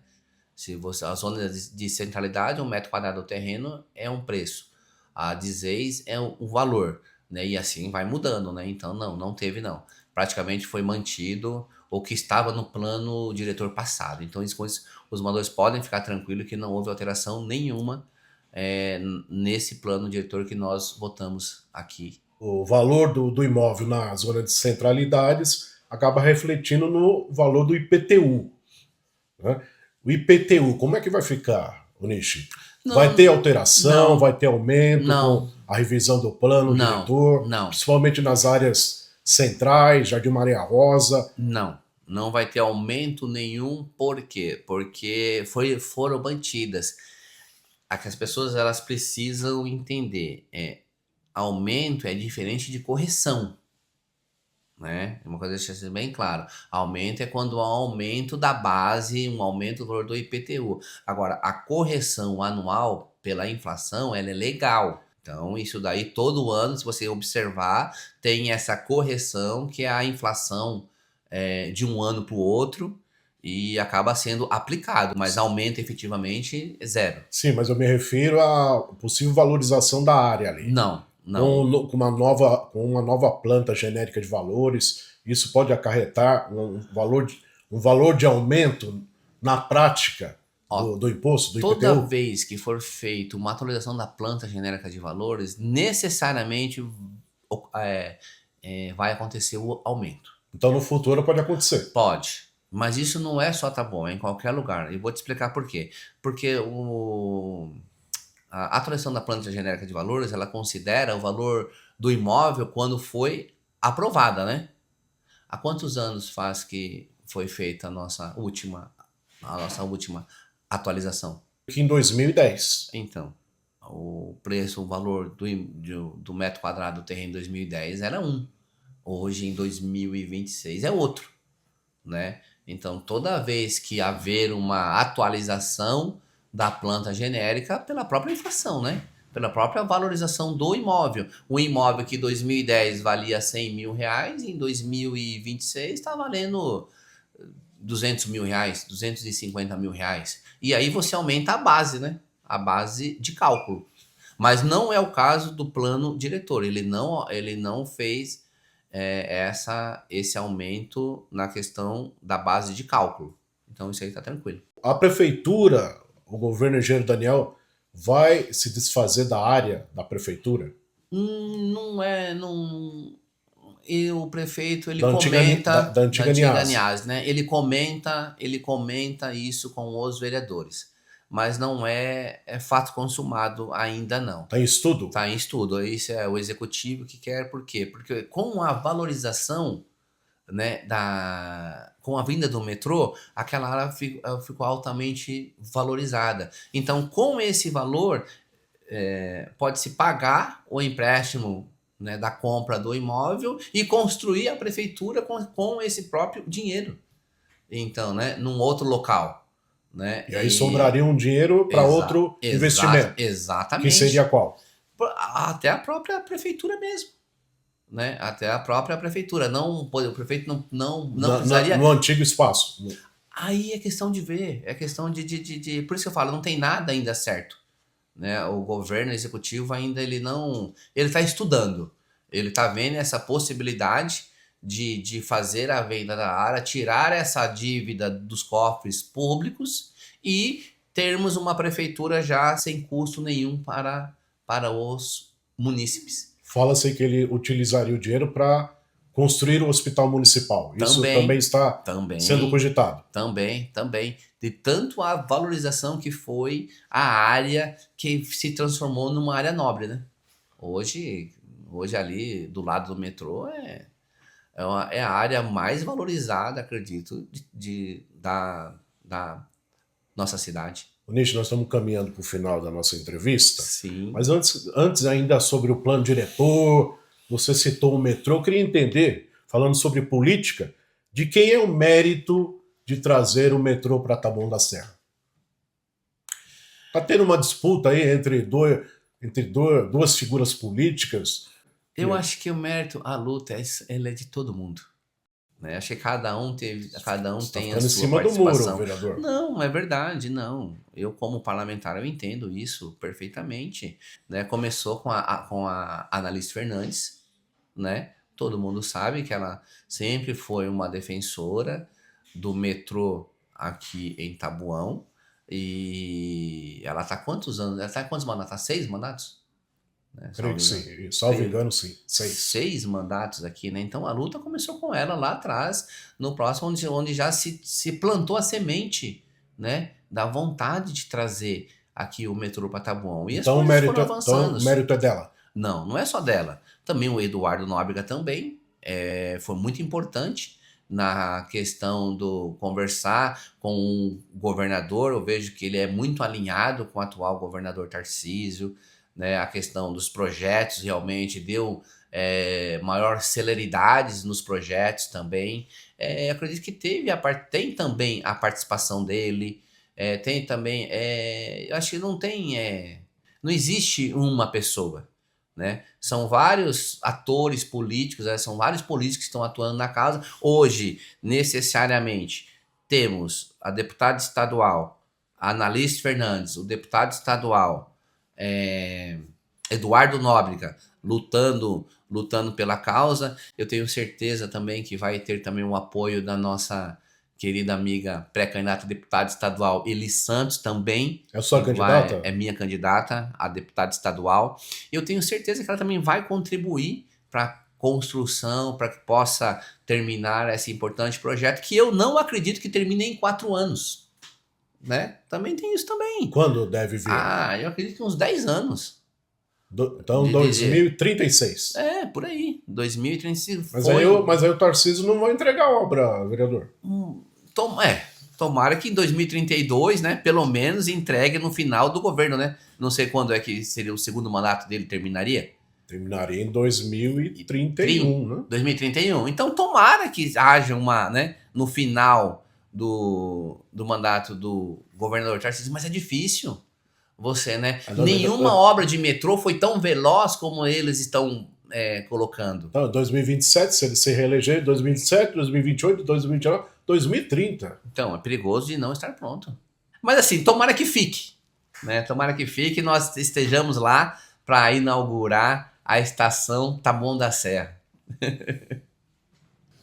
Se você, a zona de centralidade, 1 metro quadrado do terreno é um preço, a de ZEIS é um valor, né? E assim vai mudando, né? Então, não teve não. Praticamente foi mantido o que estava no plano diretor passado. Então, os moradores podem ficar tranquilos que não houve alteração nenhuma nesse plano diretor que nós votamos aqui. O valor do imóvel na zona de centralidades acaba refletindo no valor do IPTU, né? O IPTU, como é que vai ficar, Nishi? Vai ter alteração, vai ter aumento com a revisão do plano diretor, principalmente nas áreas centrais, Jardim Maria Rosa? Não vai ter aumento nenhum. Por quê? Porque foram mantidas. As pessoas elas precisam entender. Aumento é diferente de correção, né? É uma coisa que deixa bem claro. Aumento é quando há um aumento da base, um aumento do valor do IPTU. Agora, a correção anual pela inflação, ela é legal. Então, isso daí todo ano, se você observar, tem essa correção que é a inflação de um ano para o outro e acaba sendo aplicado, mas aumento efetivamente é zero. Sim, mas eu me refiro à possível valorização da área ali. Não Não. Com uma nova planta genérica de valores, isso pode acarretar um valor de aumento na prática Ó, do imposto, do toda IPTU? vez que for feita uma atualização da planta genérica de valores, necessariamente vai acontecer o aumento. Então, no futuro pode acontecer. Pode, mas isso não é só Taboão, é em qualquer lugar. E vou te explicar por quê. Porque a atualização da planta genérica de valores, ela considera o valor do imóvel quando foi aprovada, né? Há quantos anos faz que foi feita a nossa última atualização? Aqui em 2010. Então, o valor do metro quadrado do terreno em 2010 era um. Hoje, em 2026, é outro, né? Então, toda vez que haver uma atualização da planta genérica, pela própria inflação, né? Pela própria valorização do imóvel. O imóvel que em 2010 valia 100 mil reais, em 2026 está valendo 200 mil reais, 250 mil reais. E aí você aumenta a base, né? A base de cálculo. Mas não é o caso do plano diretor. Ele não fez esse aumento na questão da base de cálculo. Então isso aí está tranquilo. A prefeitura, o governo engenheiro Daniel, vai se desfazer da área da prefeitura? Não é, não. E o prefeito ele Da antiga, comenta da antiga Niasa. Niasa, né? Ele comenta isso com os vereadores, mas não é fato consumado ainda não. Está em estudo? Está em estudo. Isso é o executivo que quer, por quê? Porque com a valorização, né, com a vinda do metrô, aquela área ficou altamente valorizada. Então, com esse valor, pode-se pagar o empréstimo, né, da compra do imóvel e construir a prefeitura com esse próprio dinheiro. Então, né, num outro local. Né? E aí sobraria um dinheiro para outro investimento. Exatamente. Que seria qual? Até a própria prefeitura mesmo. Né? Até a própria prefeitura. Não, o prefeito não precisaria... No antigo espaço. Aí é questão de ver. É questão de... Por isso que eu falo, não tem nada ainda certo. Né? O governo executivo ainda ele está estudando. Ele está vendo essa possibilidade de fazer a venda da área, tirar essa dívida dos cofres públicos e termos uma prefeitura já sem custo nenhum para os munícipes. Fala-se que ele utilizaria o dinheiro para construir o hospital municipal. Isso também está sendo cogitado. Também. De tanto a valorização que foi a área que se transformou numa área nobre, né? Hoje ali do lado do metrô é a área mais valorizada, acredito, da nossa cidade. Nish, nós estamos caminhando para o final da nossa entrevista. Sim. Mas antes ainda sobre o plano diretor, você citou o metrô, eu queria entender, falando sobre política, de quem é o mérito de trazer o metrô para Taboão da Serra? Está tendo uma disputa aí entre duas figuras políticas? Eu acho que o mérito, a luta, ela é de todo mundo. Né? Acho que cada um tem a sua cima participação. Do muro, vereador. Não, é verdade, não. Eu, como parlamentar, eu entendo isso perfeitamente. Né? Começou com a Analice Fernandes, né? Todo mundo sabe que ela sempre foi uma defensora do metrô aqui em Taboão. E ela está há quantos anos? Ela está há quantos mandatos? Está 6 mandatos? Né? Creio que sim. Salvo engano, sim. 6 mandatos aqui, né? Então a luta começou com ela lá atrás, no próximo, onde já se plantou a semente, né? Da vontade de trazer aqui o metrô para Taboão. E então, as coisas foram avançando. Então o mérito é dela? Não é só dela. Também o Eduardo Nóbrega também foi muito importante na questão do conversar com o governador. Eu vejo que ele é muito alinhado com o atual governador Tarcísio. Né, a questão dos projetos realmente deu maior celeridade nos projetos também. Acredito que tem também a participação dele, tem também, eu acho que não existe uma pessoa, né? São vários atores políticos, são vários políticos que estão atuando na casa. Hoje, necessariamente, temos a deputada estadual, a Analice Fernandes, o deputado estadual, Eduardo Nóbrega lutando pela causa. Eu tenho certeza também que vai ter também o apoio da nossa querida amiga pré-candidata a deputada estadual Eli Santos também. É a sua candidata? É minha candidata a deputada estadual. Eu tenho certeza que ela também vai contribuir para a construção, para que possa terminar esse importante projeto, que eu não acredito que termine em 4 anos. Né? Também tem isso também. Quando deve vir? Eu acredito que uns 10 anos. Então, 2036. Por aí. 2035. Mas aí o Tarcísio não vai entregar a obra, vereador. Tomara que em 2032, né, pelo menos entregue no final do governo, né? Não sei quando é que seria o segundo mandato dele, terminaria? Terminaria em 2031, né? 2031. Então tomara que haja né, no final do mandato do governador Tarcísio, mas é difícil. Né? Nenhuma obra de metrô foi tão veloz como eles estão colocando. Então, 2027, se ele se reeleger, 2027, 2028, 2029, 2030. Então, é perigoso de não estar pronto. Mas assim, tomara que fique. Né? Tomara que fique e nós estejamos lá para inaugurar a estação Taboão da Serra.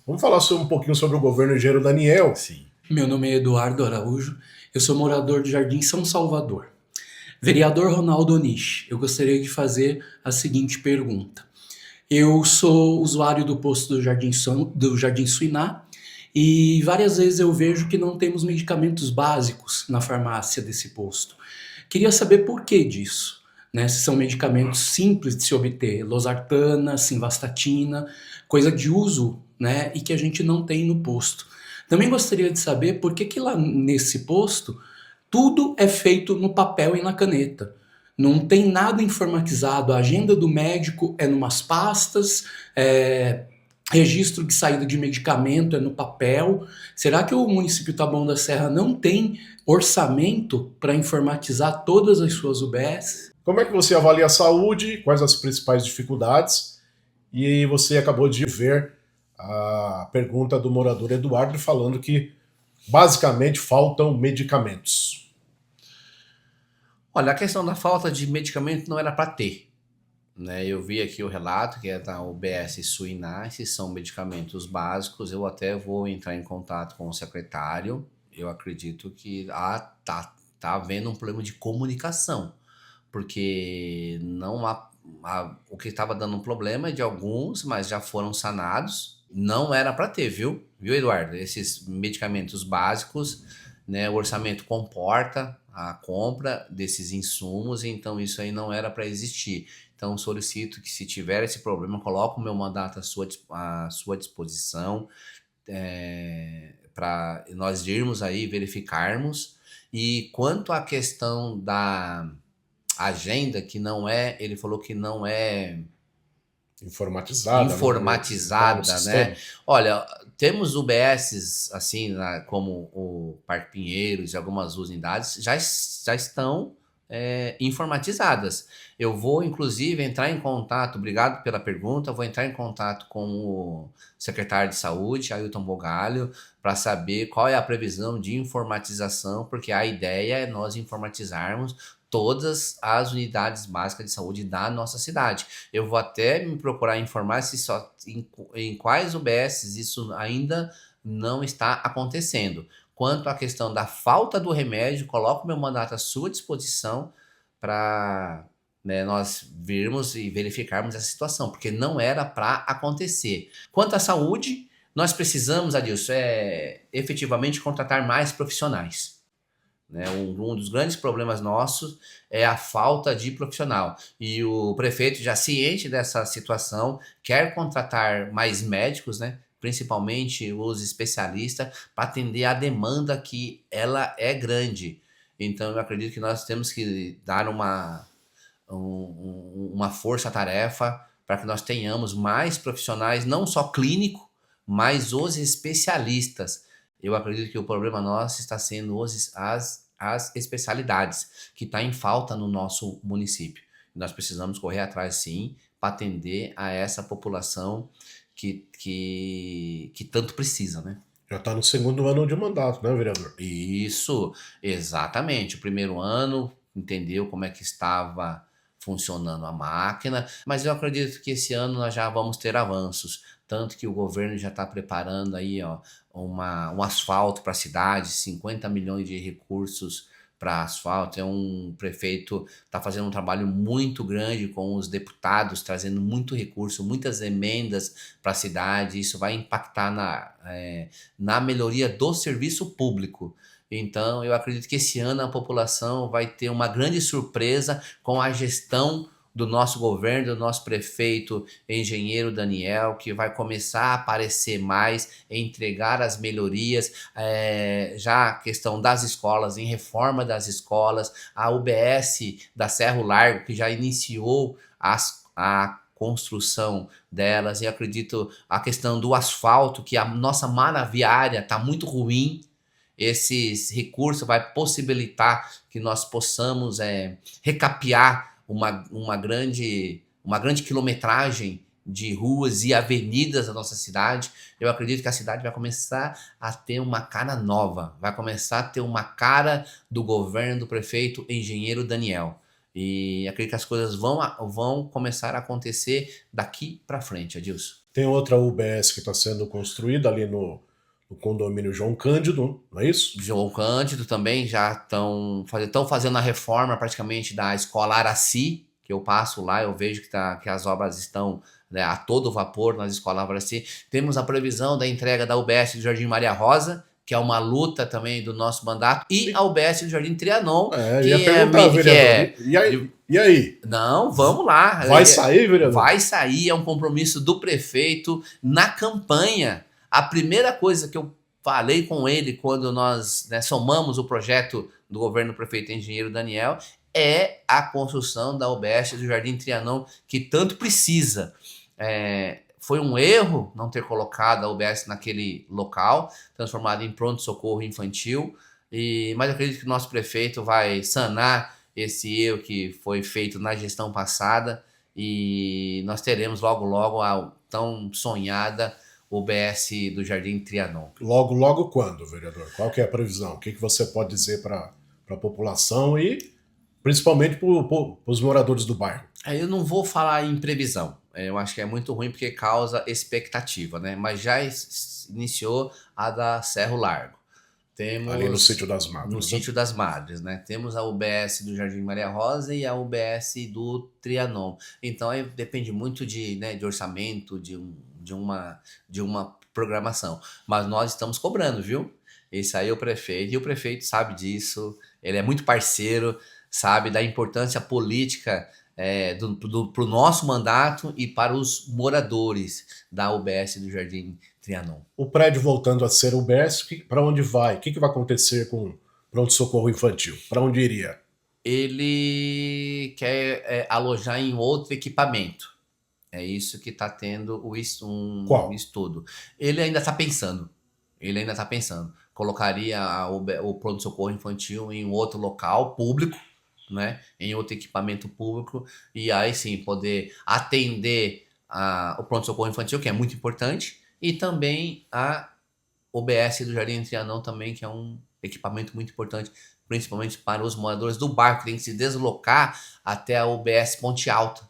Vamos falar um pouquinho sobre o governo engenheiro Daniel. Sim. Meu nome é Eduardo Araújo, eu sou morador do Jardim São Salvador. Vereador Ronaldo Onishi, eu gostaria de fazer a seguinte pergunta. Eu sou usuário do posto do Jardim Suiná e várias vezes eu vejo que não temos medicamentos básicos na farmácia desse posto. Queria saber por que disso, né? Se são medicamentos simples de se obter, losartana, simvastatina, coisa de uso, né? E que a gente não tem no posto. Também gostaria de saber por que lá nesse posto tudo é feito no papel e na caneta. Não tem nada informatizado. A agenda do médico é numas pastas, registro de saída de medicamento é no papel. Será que o município Taboão da Serra não tem orçamento para informatizar todas as suas UBS? Como é que você avalia a saúde? Quais as principais dificuldades? E você acabou de ver a pergunta do morador Eduardo falando que basicamente faltam medicamentos. Olha, a questão da falta de medicamento não era para ter. Né? Eu vi aqui o relato que é da UBS Suiná, esses são medicamentos básicos. Eu até vou entrar em contato com o secretário. Eu acredito que tá havendo um problema de comunicação, porque não o que estava dando um problema é de alguns, mas já foram sanados. Não era para ter, viu, Eduardo? Esses medicamentos básicos, né? O orçamento comporta a compra desses insumos, então isso aí não era para existir. Então solicito que, se tiver esse problema, coloque o meu mandato à sua disposição, para nós irmos aí verificarmos. E quanto à questão da agenda, que não é, ele falou que não é informatizada, né? Olha, temos UBSs assim, como o Parque Pinheiros e algumas unidades já estão informatizadas. Eu vou, inclusive, entrar em contato, obrigado pela pergunta, vou entrar em contato com o secretário de Saúde, Ailton Bogalho, para saber qual é a previsão de informatização, porque a ideia é nós informatizarmos todas as unidades básicas de saúde da nossa cidade. Eu vou até me procurar informar em quais UBSs isso ainda não está acontecendo. Quanto à questão da falta do remédio, coloco meu mandato à sua disposição para, né, nós virmos e verificarmos essa situação, porque não era para acontecer. Quanto à saúde, nós precisamos, Adilson, efetivamente contratar mais profissionais. Né? Um dos grandes problemas nossos é a falta de profissional. E o prefeito, já ciente dessa situação, quer contratar mais médicos, né? Principalmente os especialistas, para atender a demanda, que ela é grande. Então eu acredito que nós temos que dar uma força-tarefa para que nós tenhamos mais profissionais, não só clínico, mas os especialistas. Eu acredito que o problema nosso está sendo as especialidades, que está em falta no nosso município. Nós precisamos correr atrás, sim, para atender a essa população que tanto precisa, né? Já está no segundo ano de mandato, né, vereador? Isso, exatamente. O primeiro ano entendeu como é que estava funcionando a máquina, mas eu acredito que esse ano nós já vamos ter avanços, tanto que o governo já está preparando aí, ó, um asfalto para a cidade, 50 milhões de recursos para asfalto. Um prefeito está fazendo um trabalho muito grande com os deputados, trazendo muito recurso, muitas emendas para a cidade. Isso vai impactar na melhoria do serviço público. Então, eu acredito que esse ano a população vai ter uma grande surpresa com a gestão do nosso governo, do nosso prefeito engenheiro Daniel, que vai começar a aparecer mais, entregar as melhorias, já a questão das escolas, em reforma das escolas, a UBS da Cerro Largo, que já iniciou a construção delas, e acredito a questão do asfalto, que a nossa malha viária está muito ruim. Esses recursos vai possibilitar que nós possamos recapear uma grande quilometragem de ruas e avenidas da nossa cidade. Eu acredito que a cidade vai começar a ter uma cara nova, vai começar a ter uma cara do governo do prefeito engenheiro Daniel. E acredito que as coisas vão começar a acontecer daqui para frente, Adilson. Tem outra UBS que está sendo construída ali no condomínio João Cândido, não é isso? João Cândido também já estão fazendo a reforma praticamente da escola Araci, que eu passo lá, eu vejo que as obras estão, né, a todo vapor nas escolas Araci. Temos a previsão da entrega da UBS do Jardim Maria Rosa, que é uma luta também do nosso mandato, e a UBS do Jardim Trianon, que ia perguntar, vereador, e aí? Não, vamos lá. Vai sair, vereador? Vai sair, é um compromisso do prefeito na campanha. A primeira coisa que eu falei com ele quando nós, né, somamos o projeto do governo do prefeito engenheiro Daniel é a construção da UBS do Jardim Trianon, que tanto precisa. Foi um erro não ter colocado a UBS naquele local, transformado em pronto-socorro infantil, mas eu acredito que o nosso prefeito vai sanar esse erro que foi feito na gestão passada, e nós teremos logo, logo a tão sonhada UBS do Jardim Trianon. Logo, logo quando, vereador? Qual que é a previsão? O que você pode dizer para a população e principalmente para os moradores do bairro? Eu não vou falar em previsão. Eu acho que é muito ruim porque causa expectativa, né? Mas já iniciou a da Cerro Largo. Temos ali no Sítio das Madres. No Sítio das Madres, né? Temos a UBS do Jardim Maria Rosa e a UBS do Trianon. Então aí depende muito de orçamento, de uma programação. Mas nós estamos cobrando, viu? Esse aí é o prefeito, e o prefeito sabe disso, ele é muito parceiro, sabe da importância política para o nosso mandato e para os moradores da UBS do Jardim Trianon. O prédio voltando a ser UBS, para onde vai? O que vai acontecer com o pronto-socorro infantil? Para onde iria? Ele quer alojar em outro equipamento. É isso que está tendo um estudo. Ele ainda está pensando. Colocaria o pronto-socorro infantil em outro local público, né? Em outro equipamento público, e aí sim poder atender o pronto-socorro infantil, que é muito importante, e também a UBS do Jardim Trianon também, que é um equipamento muito importante, principalmente para os moradores do bairro, que tem que se deslocar até a UBS Ponte Alta.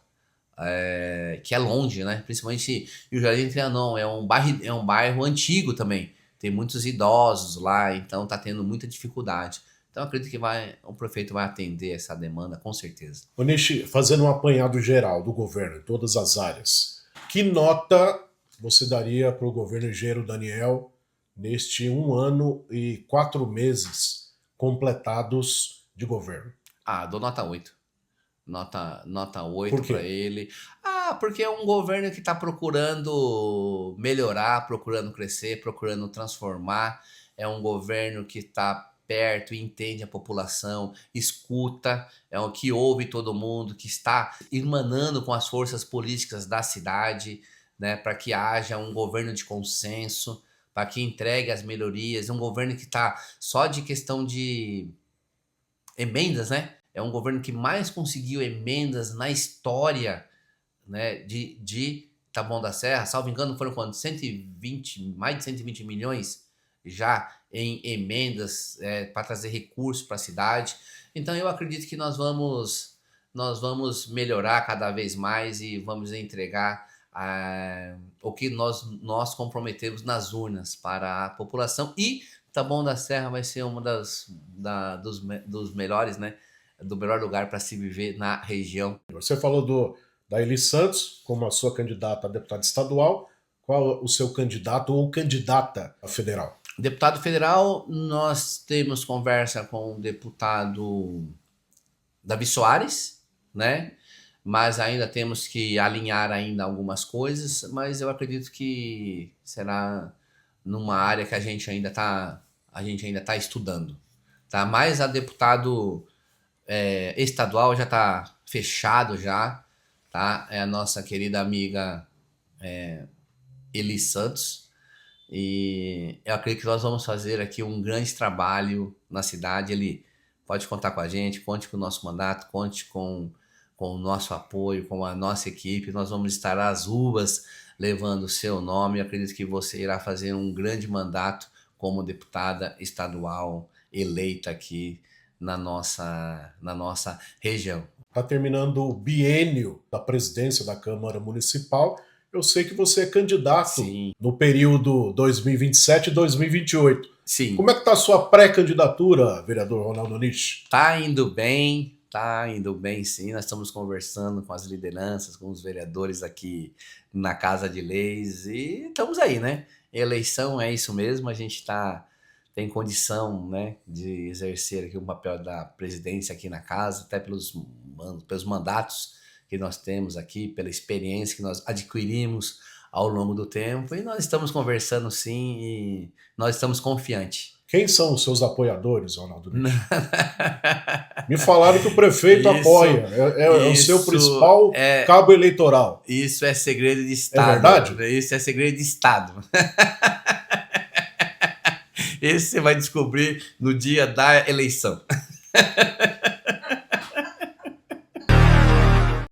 Que é longe, né? Principalmente o Jardim Trianon é um bairro antigo também. Tem muitos idosos lá, então tá tendo muita dificuldade. Então acredito que o prefeito vai atender essa demanda com certeza. Onishi, fazendo um apanhado geral do governo em todas as áreas, que nota você daria para o governo engenheiro Daniel neste 1 ano e 4 meses completados de governo? Dou nota 8. Nota 8 para ele. Porque é um governo que está procurando melhorar, procurando crescer, procurando transformar. É um governo que está perto, entende a população, escuta, é o que ouve todo mundo, que está irmanando com as forças políticas da cidade, né, para que haja um governo de consenso, para que entregue as melhorias. É um governo que está só de questão de emendas, né? É um governo que mais conseguiu emendas na história, né, de Taboão da Serra. Salvo engano, foram quanto? Mais de 120 milhões já em emendas para trazer recursos para a cidade. Então eu acredito que nós vamos nós vamos melhorar cada vez mais e vamos entregar o que nós comprometemos nas urnas para a população. E Taboão da Serra vai ser uma dos melhores, né? Do melhor lugar para se viver na região. Você falou da Eli Santos como a sua candidata a deputada estadual. Qual o seu candidato ou candidata a federal? Deputado federal, nós temos conversa com o deputado Davi Soares, né? Mas ainda temos que alinhar ainda algumas coisas, mas eu acredito que será numa área que a gente ainda tá estudando, tá? Mas a deputado estadual já está fechado já, tá? É a nossa querida amiga Eli Santos, e eu acredito que nós vamos fazer aqui um grande trabalho na cidade. Ele pode contar com a gente, conte com o nosso mandato, conte com o nosso apoio, com a nossa equipe. Nós vamos estar às ruas levando o seu nome. Eu acredito que você irá fazer um grande mandato como deputada estadual eleita aqui na nossa região. Está terminando o biênio da presidência da Câmara Municipal. Eu sei que você é candidato Sim. no período 2027 e 2028. Sim. Como é que está a sua pré-candidatura, vereador Ronaldo Nish? Tá indo bem sim. Nós estamos conversando com as lideranças, com os vereadores aqui na Casa de Leis e estamos aí, né? Eleição é isso mesmo, a gente tem condição, né, de exercer aqui o papel da presidência aqui na casa, até pelos mandatos que nós temos aqui, pela experiência que nós adquirimos ao longo do tempo, e nós estamos conversando sim, e nós estamos confiantes. Quem são os seus apoiadores, Ronaldo Nish? Me falaram que o prefeito apoia, é o seu principal cabo eleitoral. Isso é segredo de Estado. É verdade? Isso é segredo de Estado. Esse você vai descobrir no dia da eleição.